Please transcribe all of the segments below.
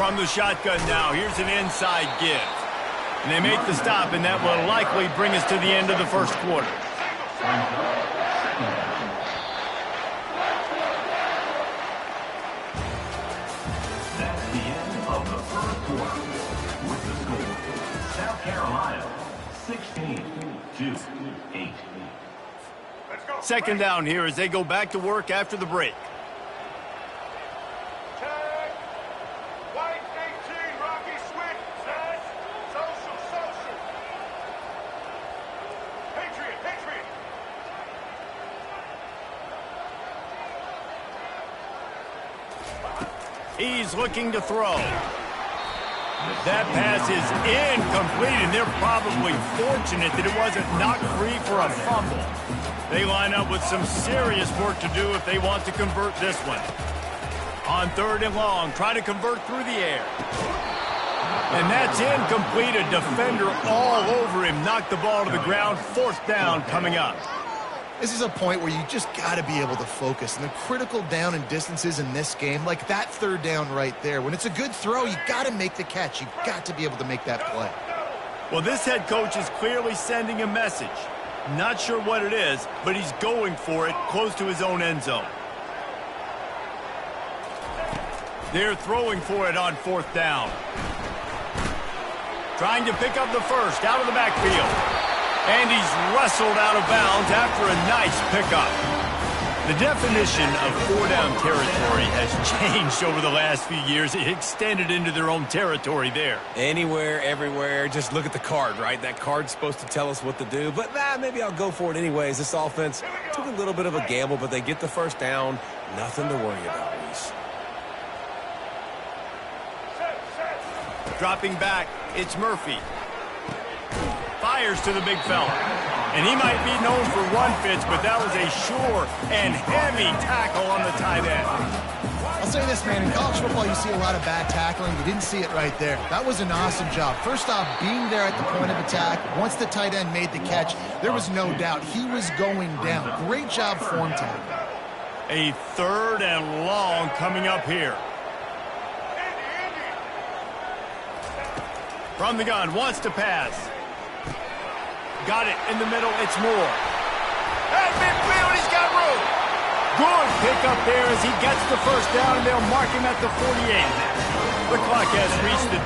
from the shotgun now. Here's an inside give. And they make the stop, and that will likely bring us to the end of the first quarter. That's the end of the first quarter. With the score, South Carolina 16-8. Second down here as they go back to work after the break. He's looking to throw. That pass is incomplete, and they're probably fortunate that it wasn't knocked free for a fumble. They line up with some serious work to do if they want to convert this one. On 3rd and long, try to convert through the air. And that's incomplete. A defender all over him. Knocked the ball to the ground. 4th down coming up. This is a point where you just got to be able to focus. And the critical down and distances in this game, like that 3rd down right there, when it's a good throw, you got to make the catch. You got to be able to make that play. Well, this head coach is clearly sending a message. Not sure what it is, but he's going for it close to his own end zone. They're throwing for it on 4th down. Trying to pick up the first out of the backfield. And he's wrestled out of bounds after a nice pickup. The definition of 4-down territory has changed over the last few years. It extended into their own territory there. Anywhere, everywhere, just look at the card, right? That card's supposed to tell us what to do, but maybe I'll go for it anyways. This offense took a little bit of a gamble, but they get the first down. Nothing to worry about, Reese. Dropping back, it's Murphy. Fires to the big fella. And he might be known for run fits, but that was a sure and heavy tackle on the tight end. I'll say this, man. In college football, you see a lot of bad tackling. You didn't see it right there. That was an awesome job. First off, being there at the point of attack. Once the tight end made the catch, there was no doubt he was going down. Great job form tackle. A 3rd and long coming up here. From the gun, wants to pass. Got it in the middle, it's Moore. At midfield, he's got room. Good pickup there as he gets the first down, and they'll mark him at the 48. The clock has reached the...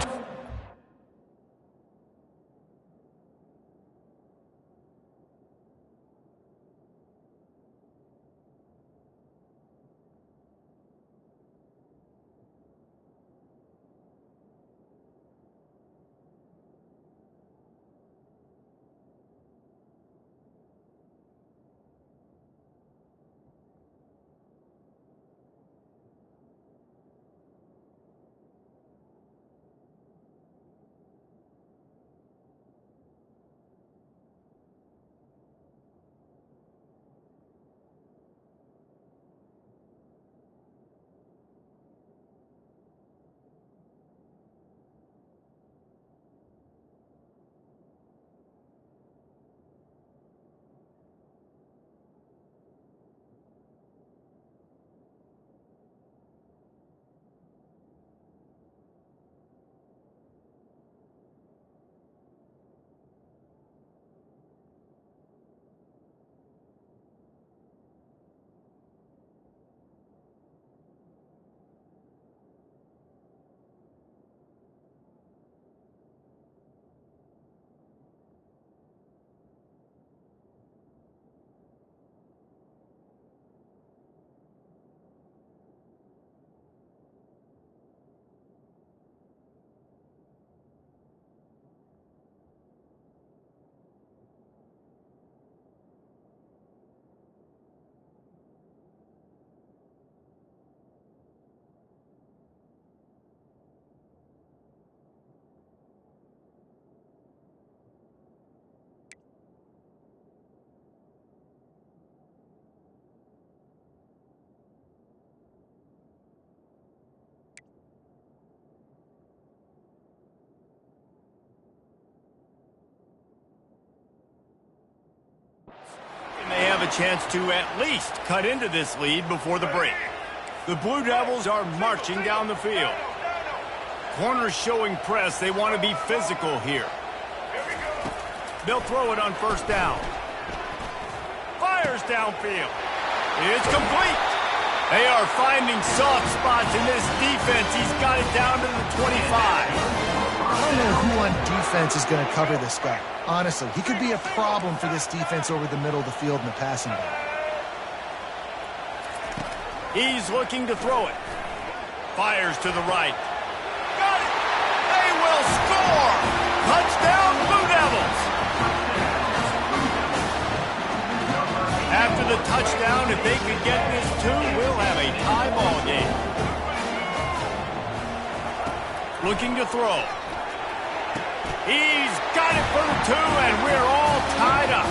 They have a chance to at least cut into this lead before the break. The Blue Devils are marching down the field. Corners showing press. They want to be physical here. They'll throw it on first down. Fires downfield. It's complete. They are finding soft spots in this defense. He's got it down to the 25. I don't know who on defense is going to cover this guy. Honestly, he could be a problem for this defense over the middle of the field in the passing game. He's looking to throw it. Fires to the right. Got it! They will score! Touchdown, Blue Devils! After the touchdown, if they could get this too, we'll have a tie ball game. Looking to throw. He's got it for the 2, and we're all tied up.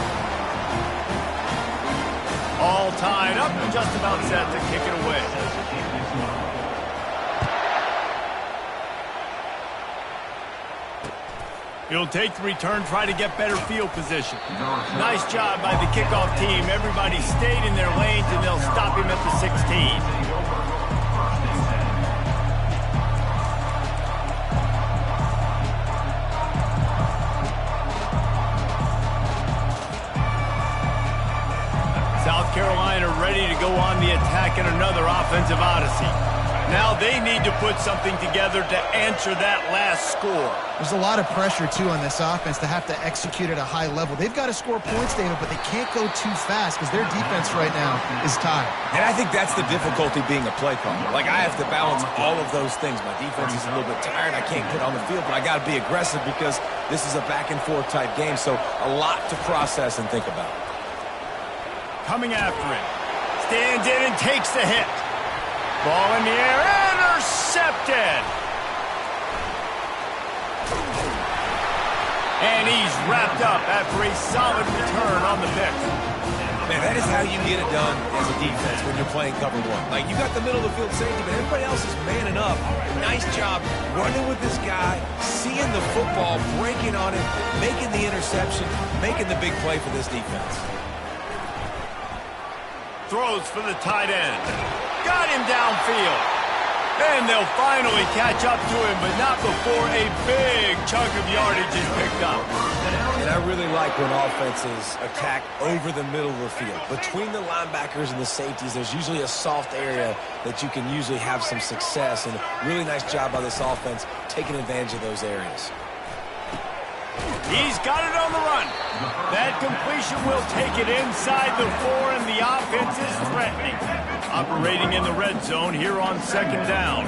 All tied up and just about set to kick it away. He'll take the return, try to get better field position. Nice job by the kickoff team. Everybody stayed in their lanes, and they'll stop him at the 16. South Carolina ready to go on the attack in another offensive odyssey. Now they need to put something together to answer that last score. There's a lot of pressure, too, on this offense to have to execute at a high level. They've got to score points, David, but they can't go too fast because their defense right now is tired. And I think that's the difficulty being a play caller. Like, I have to balance all of those things. My defense is a little bit tired. I can't get on the field, but I got to be aggressive because this is a back-and-forth type game, so a lot to process and think about. Coming after it. Stands in and takes the hit. Ball in the air. Intercepted. And he's wrapped up after a solid return on the pick. Man, that is how you get it done as a defense when you're playing cover 1. Like, you got the middle of the field safety, but everybody else is manning up. Nice job running with this guy, seeing the football, breaking on it, making the interception, making the big play for this defense. Throws for the tight end. Got him downfield. And they'll finally catch up to him, but not before a big chunk of yardage is picked up. And I really like when offenses attack over the middle of the field. Between the linebackers and the safeties, there's usually a soft area that you can usually have some success. And a really nice job by this offense taking advantage of those areas. He's got it on the run. That completion will take it inside the 4, and the offense is threatening. Operating in the red zone here on second down.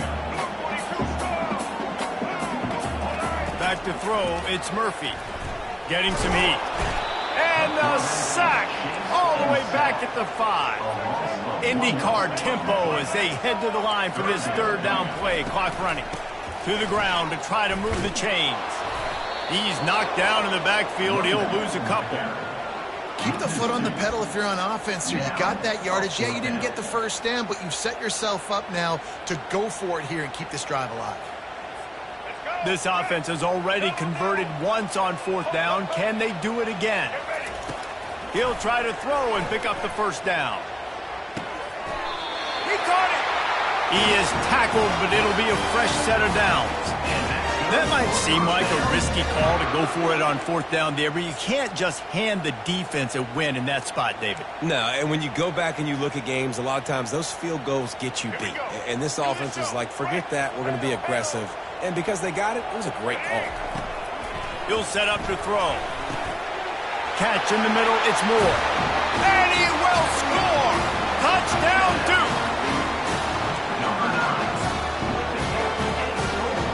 Back to throw, it's Murphy. Getting some heat. And the sack all the way back at the 5. IndyCar tempo as they head to the line for this third down play. Clock running. To the ground to try to move the chains. He's knocked down in the backfield. He'll lose a couple. Keep the foot on the pedal if you're on offense here. You got that yardage. Yeah, you didn't get the first down, but you've set yourself up now to go for it here and keep this drive alive. This offense has already converted once on fourth down. Can they do it again? He'll try to throw and pick up the first down. He caught it. He is tackled, but it'll be a fresh set of downs. That might seem like a risky call to go for it on fourth down there, but you can't just hand the defense a win in that spot, David. No, and when you go back and you look at games, a lot of times those field goals get you beat. And this offense is like, forget that, we're going to be aggressive. And because they got it, it was a great call. He'll set up to throw. Catch in the middle, it's Moore. And he will score! Touchdown, Duke!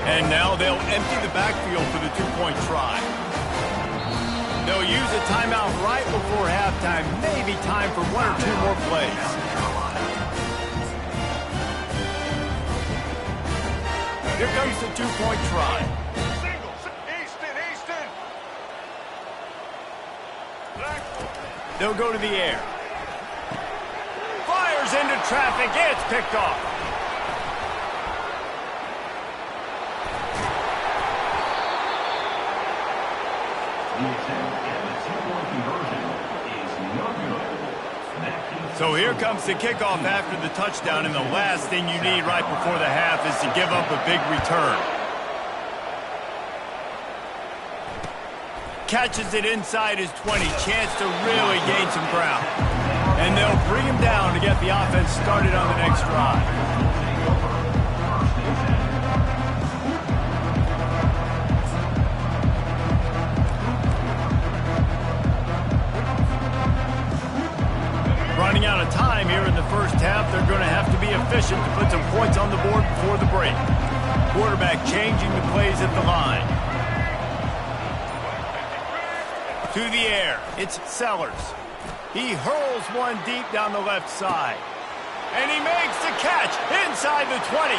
And now they'll empty the backfield for the two-point try. They'll use a timeout right before halftime. Maybe time for one or two more plays. Here comes the two-point try. They'll go to the air. Fires into traffic. It's picked off. So here comes the kickoff after the touchdown, and the last thing you need right before the half is to give up a big return. catches it inside his 20. Chance to really gain some ground. And they'll bring him down to get the offense started on the next drive. Running out of time here in the first half, they're going to have to be efficient to put some points on the board before the break. Quarterback changing the plays at the line. To the air, it's Sellers. He hurls one deep down the left side. And he makes the catch inside the 20.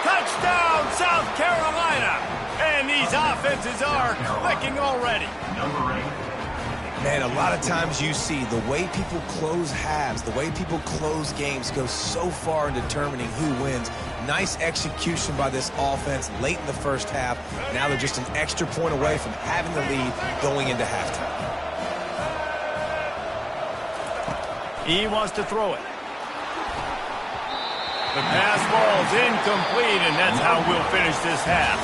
Touchdown, South Carolina! And these offenses are clicking already. Number 8. Man, a lot of times you see the way people close halves, the way people close games goes so far in determining who wins. Nice execution by this offense late in the first half. Now they're just an extra point away from having the lead going into halftime. He wants to throw it. The pass ball's incomplete, and that's how we'll finish this half.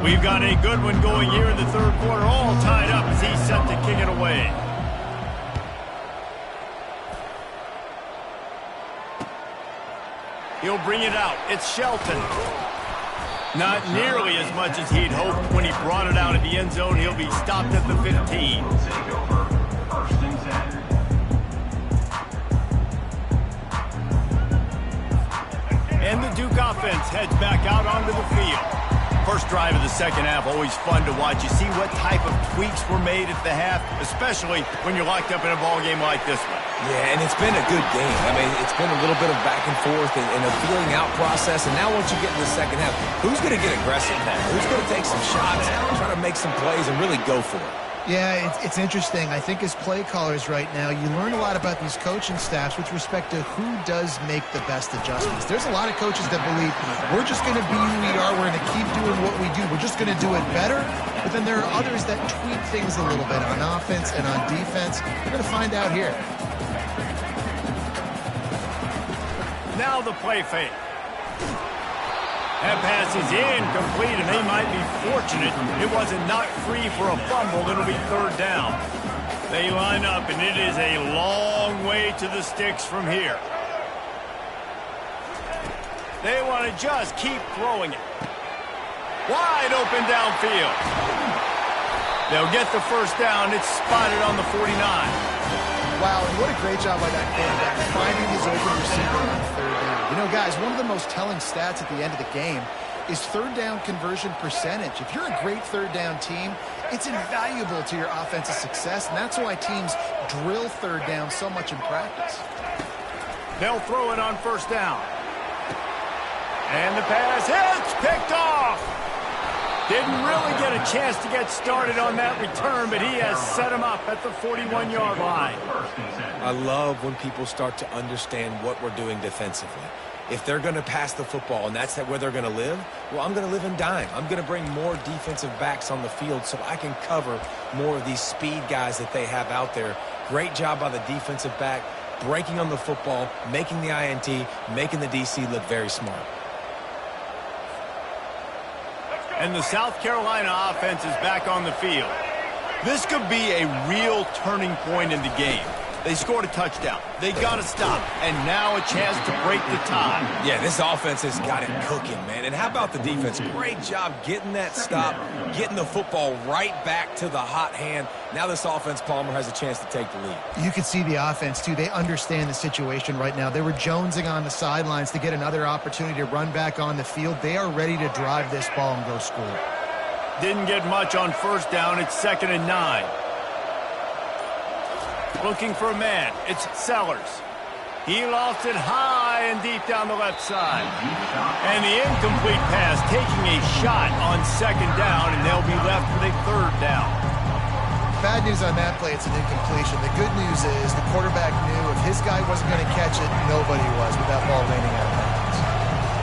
We've got a good one going here in the third quarter, all tied up as he's set to kick it away. He'll bring it out. It's Shelton. Not nearly as much as he'd hoped when he brought it out at the end zone. He'll be stopped at the 15. And the Duke offense heads back out onto the field. First drive of the second half, always fun to watch. You see what type of tweaks were made at the half, especially when you're locked up in a ball game like this one. Yeah, and it's been a good game. I mean, it's been a little bit of back and forth and a feeling out process. And now once you get in the second half, who's going to get aggressive now? Who's going to take some shots, try to make some plays, and really go for it? Yeah, it's interesting. I think as play callers right now, you learn a lot about these coaching staffs with respect to who does make the best adjustments. There's a lot of coaches that believe we're just going to be who we are. We're going to keep doing what we do. We're just going to do it better. But then there are others that tweak things a little bit on offense and on defense. We're going to find out here. Now the play fake. That pass is incomplete, and they might be fortunate it wasn't knocked free for a fumble. It'll be third down. They line up, and it is a long way to the sticks from here. They want to just keep throwing it. Wide open downfield. They'll get the first down. It's spotted on the 49. Wow, and what a great job by that quarterback finding his open receiver on third down. You know, guys, one of the most telling stats at the end of the game is third down conversion percentage. If you're a great third down team, it's invaluable to your offensive success, and that's why teams drill third down so much in practice. They'll throw it on first down. And the pass hits, picked off. Didn't really get a chance to get started on that return, but he has set him up at the 41-yard line. I love when people start to understand what we're doing defensively. If they're going to pass the football and that's where they're going to live, well, I'm going to live in dime. I'm going to bring more defensive backs on the field so I can cover more of these speed guys that they have out there. Great job by the defensive back, breaking on the football, making the INT, making the DC look very smart. And the South Carolina offense is back on the field. This could be a real turning point in the game. They scored a touchdown. They got to stop. And now a chance to break the tie. Yeah, this offense has got it cooking, man. And how about the defense? Great job getting that stop, getting the football right back to the hot hand. Now this offense, Palmer, has a chance to take the lead. You can see the offense, too. They understand the situation right now. They were jonesing on the sidelines to get another opportunity to run back on the field. They are ready to drive this ball and go score. Didn't get much on first down. It's 2nd and 9. Looking for a man. It's Sellers. He lost it high and deep down the left side. And the incomplete pass taking a shot on 2nd down, and they'll be left with a 3rd down. Bad news on that play, it's an incompletion. The good news is the quarterback knew if his guy wasn't going to catch it, nobody was with that ball raining out of bounds.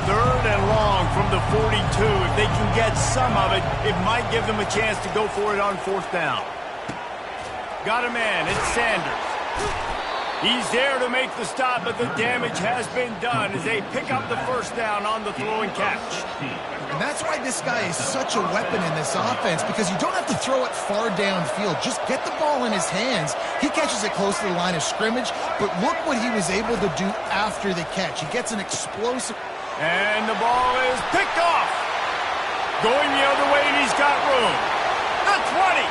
3rd and long from the 42. If they can get some of it, it might give them a chance to go for it on 4th down. Got a man. It's Sanders. He's there to make the stop, but the damage has been done as they pick up the first down on the throw and catch. And that's why this guy is such a weapon in this offense, because you don't have to throw it far downfield. Just get the ball in his hands. He catches it close to the line of scrimmage, but look what he was able to do after the catch. He gets an explosive... And the ball is picked off. Going the other way, and he's got room. The 20.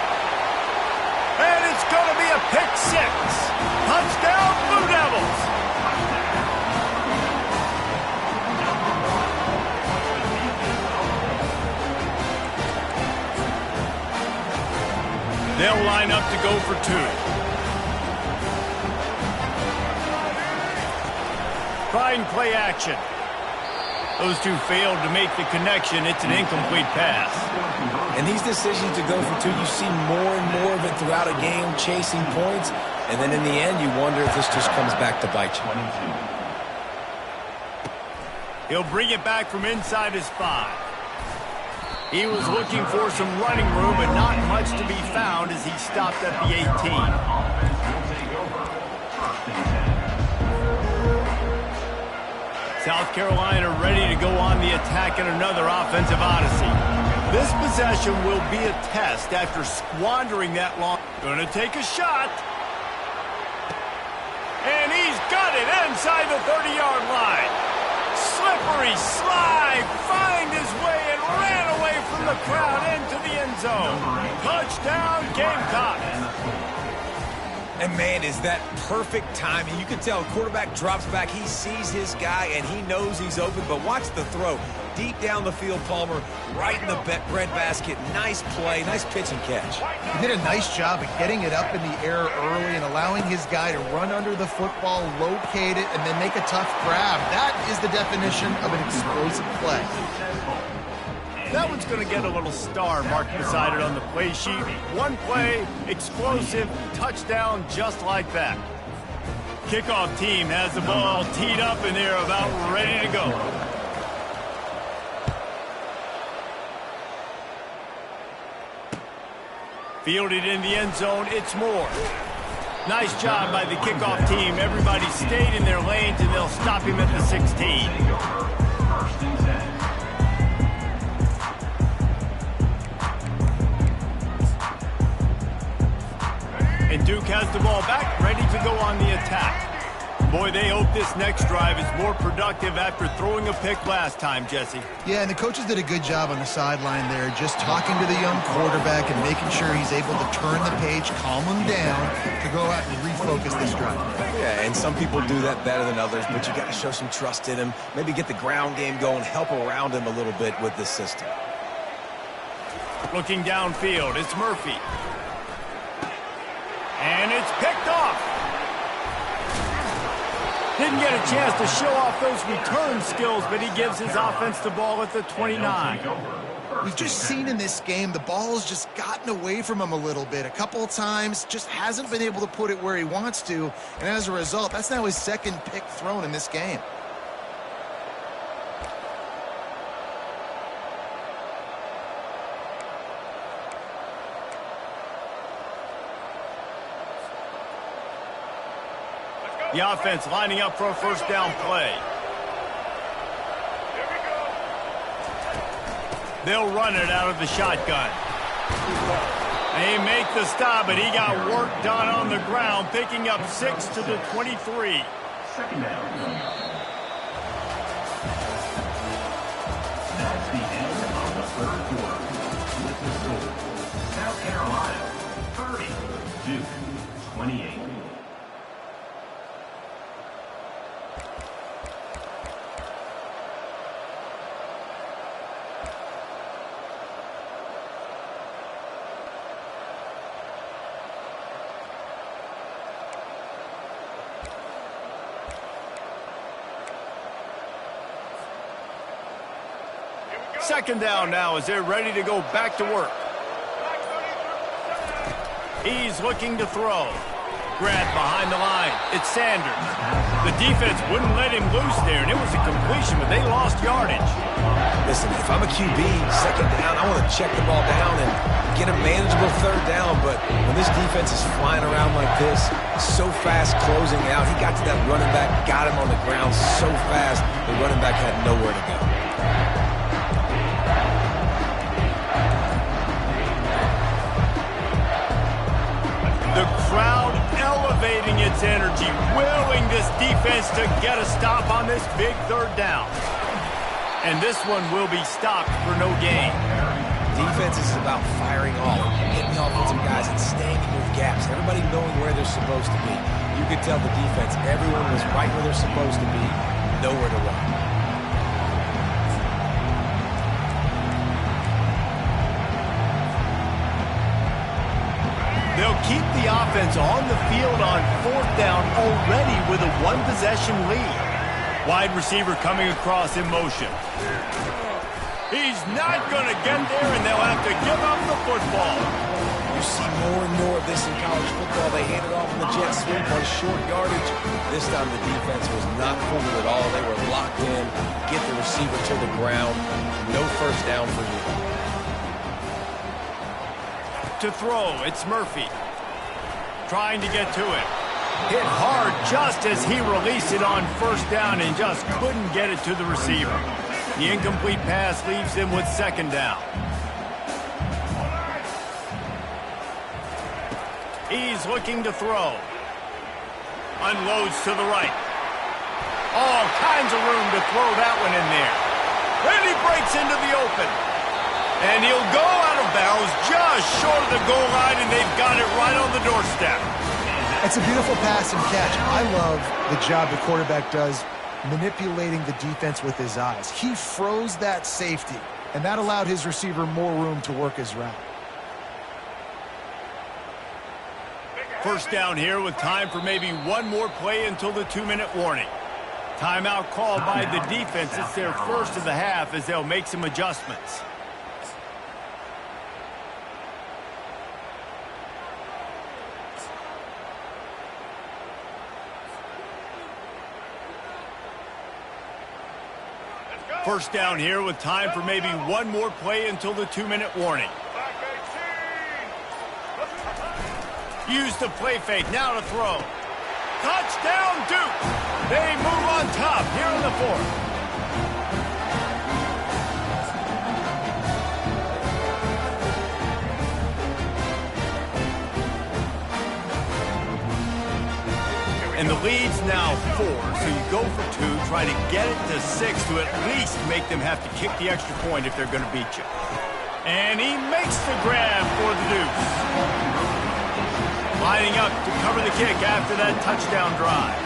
And it's going to be a pick six. Touchdown, Blue Devils. They'll line up to go for two. Trying play action. Those two failed to make the connection. It's an incomplete pass. And these decisions to go for two, you see more and more of it throughout a game, chasing points. And then in the end, you wonder if this just comes back to bite you. He'll bring it back from inside his 5. He was looking for some running room, but not much to be found as he stopped at the 18. South Carolina ready to go on the attack in another offensive odyssey. This possession will be a test after squandering that long. Gonna take a shot. And he's got it inside the 30-yard line. Slippery slide, find his way and ran away from the crowd into the end zone. Touchdown, Gamecocks. And, man, is that perfect timing. You can tell quarterback drops back. He sees his guy, and he knows he's open. But watch the throw. Deep down the field, Palmer, right in the breadbasket. Nice play, nice pitch and catch. He did a nice job of getting it up in the air early and allowing his guy to run under the football, locate it, and then make a tough grab. That is the definition of an explosive play. That one's going to get a little star marked beside it on the play sheet. One play, explosive, touchdown just like that. Kickoff team has the ball teed up and they're about ready to go. Fielded in the end zone, it's Moore. Nice job by the kickoff team. Everybody stayed in their lanes and they'll stop him at the 16. And Duke has the ball back, ready to go on the attack. Boy, they hope this next drive is more productive after throwing a pick last time, Jesse. Yeah, and the coaches did a good job on the sideline there, just talking to the young quarterback and making sure he's able to turn the page, calm him down, to go out and refocus this drive. Yeah, and some people do that better than others, but you got to show some trust in him, maybe get the ground game going, help around him a little bit with this system. Looking downfield, it's Murphy. And it's picked off. Didn't get a chance to show off those return skills, but he gives his offense the ball at the 29. We've just seen in this game the ball has just gotten away from him a little bit. A couple of times, just hasn't been able to put it where he wants to. And as a result, that's now his second pick thrown in this game. The offense lining up for a first down play. They'll run it out of the shotgun. They make the stop, but he got work done on the ground, picking up 6 to the 23. Second down. That's the end of the third quarter. With the score, South Carolina 30, Duke 28. Second down now as they're ready to go back to work. He's looking to throw. grab behind the line. It's Sanders. The defense wouldn't let him loose there, and it was a completion, but they lost yardage. Listen, if I'm a QB, second down, I want to check the ball down and get a manageable third down. But when this defense is flying around like this, so fast closing out, he got to that running back, got him on the ground so fast, the running back had nowhere to go. The crowd elevating its energy, willing this defense to get a stop on this big third down. And this one will be stopped for no gain. Defense is about firing off, hitting the offensive guys and staying in your gaps. Everybody knowing where they're supposed to be. You could tell the defense, everyone was right where they're supposed to be, nowhere to run. They'll keep the offense on the field on fourth down already with a one-possession lead. Wide receiver coming across in motion. He's not going to get there, and they'll have to give up the football. You see more and more of this in college football. They hand it off in the jet sweep on short yardage. This time the defense was not fooled at all. They were locked in, get the receiver to the ground. No first down for you. To throw, it's Murphy. Trying to get to it. Hit hard just as he released it on first down and just couldn't get it to the receiver. The incomplete pass leaves him with second down. He's looking to throw. Unloads to the right. All kinds of room to throw that one in there. And he breaks into the open. And he'll go out of bounds just short of the goal line, and they've got it right on the doorstep. It's a beautiful pass and catch. I love the job the quarterback does manipulating the defense with his eyes. He froze that safety, and that allowed his receiver more room to work his route. First down here with time for maybe one more play until the 2-minute warning. Timeout called by the defense. It's their first of the half as they'll make some adjustments. First down here with time for maybe one more play until the 2-minute warning. Use the play fake, now to throw. Touchdown, Duke! They move on top here in the fourth. And the lead's now 4, so you go for 2, try to get it to 6 to at least make them have to kick the extra point if they're going to beat you. And he makes the grab for the Dukes. Lining up to cover the kick after that touchdown drive.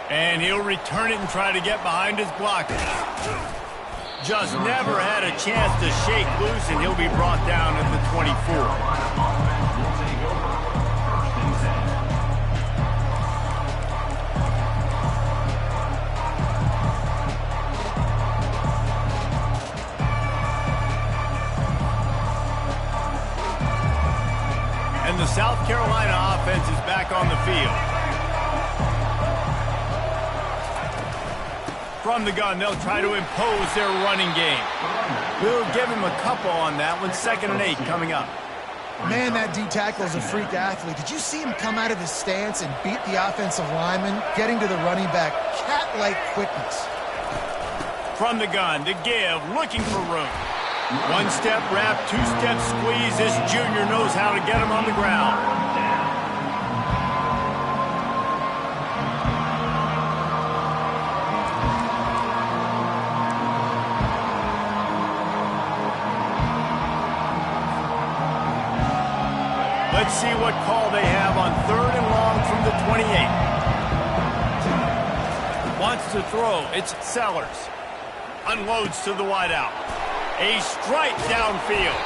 And he'll return it and try to get behind his blockers. Just never had a chance to shake loose, and he'll be brought down at the 24. And the South Carolina offense is back on the field. From the gun, they'll try to impose their running game. We'll give him a couple on that one. 2nd and 8 coming up. Man, that D-tackle is a freak athlete. Did you see him come out of his stance and beat the offensive lineman, getting to the running back? Cat-like quickness. From the gun, to give, looking for room. One-step wrap, two-step squeeze. This junior knows how to get him on the ground. Let's see what call they have on 3rd and long from the 28. Wants to throw. It's Sellers. Unloads to the wideout. A strike downfield.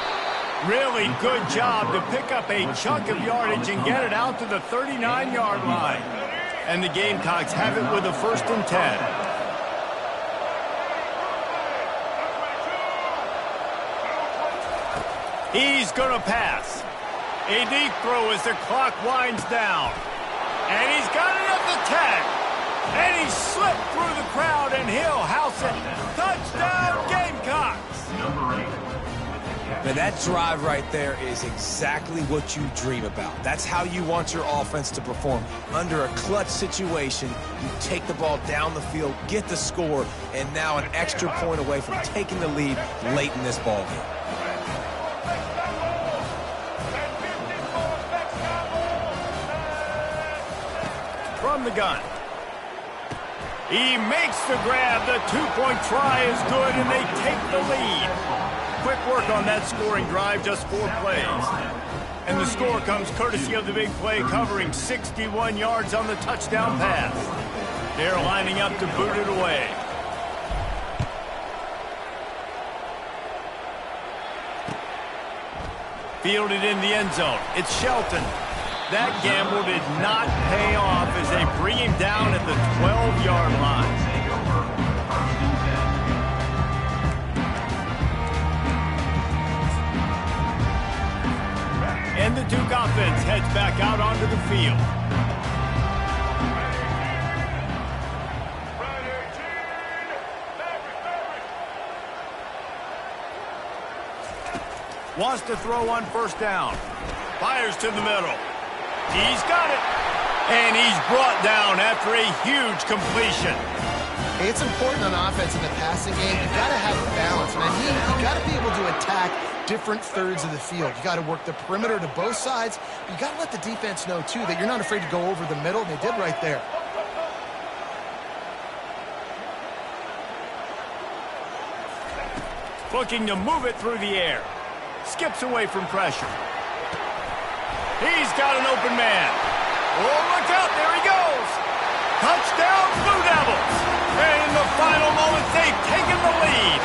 Really good job to pick up a chunk of yardage and get it out to the 39-yard line. And the Gamecocks have it with a 1st and 10. He's going to pass. A deep throw as the clock winds down. And he's got enough to tag. And he slipped through the crowd, and he'll house it. Touchdown, Gamecocks! Number 8. Man, that drive right there is exactly what you dream about. That's how you want your offense to perform. Under a clutch situation, you take the ball down the field, get the score, and now an extra point away from taking the lead late in this ball game. From the gun. He makes the grab. The two-point try is good, and they take the lead. Quick work on that scoring drive, just 4 plays. And the score comes courtesy of the big play, covering 61 yards on the touchdown pass. They're lining up to boot it away. Fielded in the end zone. It's Shelton. That gamble did not pay off as they bring him down at the 12-yard line. And the Duke offense heads back out onto the field. Wants to throw on first down. Fires to the middle. He's got it. And he's brought down after a huge completion. Hey, it's important on offense in the passing game. You've got to have balance. And I mean, you've got to be able to attack different thirds of the field. You got to work the perimeter to both sides. But you got to let the defense know, too, that you're not afraid to go over the middle. And they did right there. Looking to move it through the air. Skips away from pressure. He's got an open man. Oh, look out. There he goes. Touchdown, Blue Devils. And in the final moments, they've taken the lead.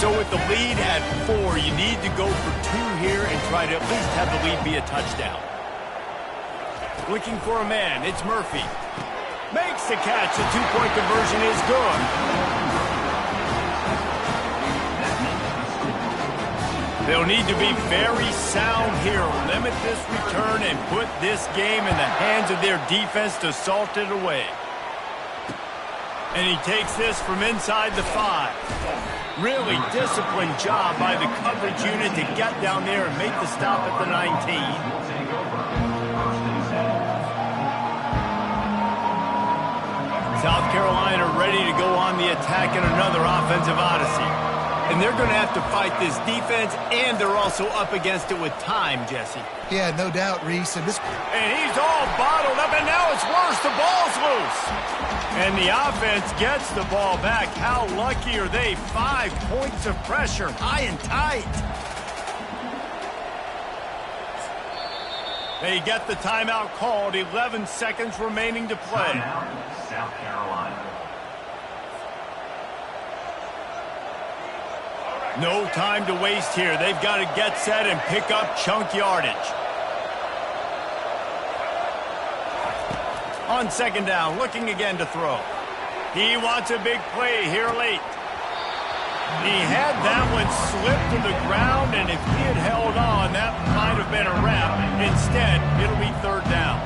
So with the lead at 4, you need to go for 2 here and try to at least have the lead be a touchdown. Looking for a man, it's Murphy. Makes the catch, the 2-point conversion is good. They'll need to be very sound here, limit this return, and put this game in the hands of their defense to salt it away. And he takes this from inside the 5. Really disciplined job by the coverage unit to get down there and make the stop at the 19. South Carolina ready to go on the attack in another offensive odyssey. And they're going to have to fight this defense, and they're also up against it with time, Jesse. Yeah, no doubt, Reese. And he's all bottled up, and now it's worse. The ball's loose. And the offense gets the ball back. How lucky are they? 5 points of pressure, high and tight. They get the timeout called. 11 seconds remaining to play. Timeout, South Carolina. No time to waste here. They've got to get set and pick up chunk yardage. On second down, looking again to throw. He wants a big play here late. He had that one slip to the ground, and if he had held on, that might have been a wrap. Instead, it'll be third down.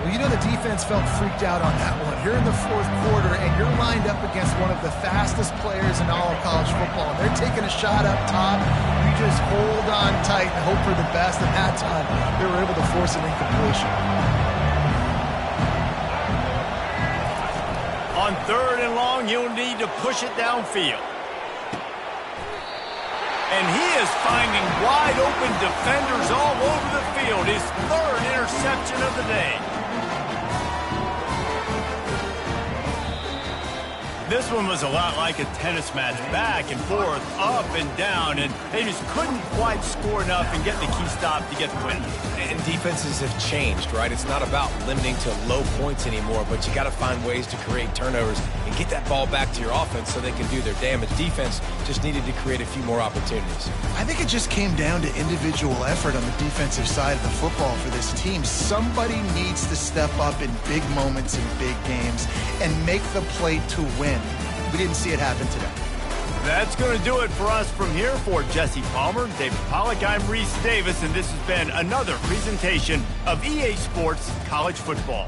Well, you know the defense felt freaked out on that one. You're in the fourth quarter, and you're lined up against one of the fastest players in all of college football. And they're taking a shot up top. You just hold on tight and hope for the best. And that time, they were able to force an incompletion. On third and long, you'll need to push it downfield. And he is finding wide-open defenders all over the field. His third interception of the day. This one was a lot like a tennis match, back and forth, up and down, and they just couldn't quite score enough and get the key stop to get the win. And defenses have changed, right? It's not about limiting to low points anymore, but you got to find ways to create turnovers and get that ball back to your offense so they can do their damage. Defense just needed to create a few more opportunities. I think it just came down to individual effort on the defensive side of the football for this team. Somebody needs to step up in big moments in big games and make the play to win. We didn't see it happen today. That's going to do it for us from here. For Jesse Palmer, David Pollack, I'm Reese Davis, and this has been another presentation of EA Sports College Football.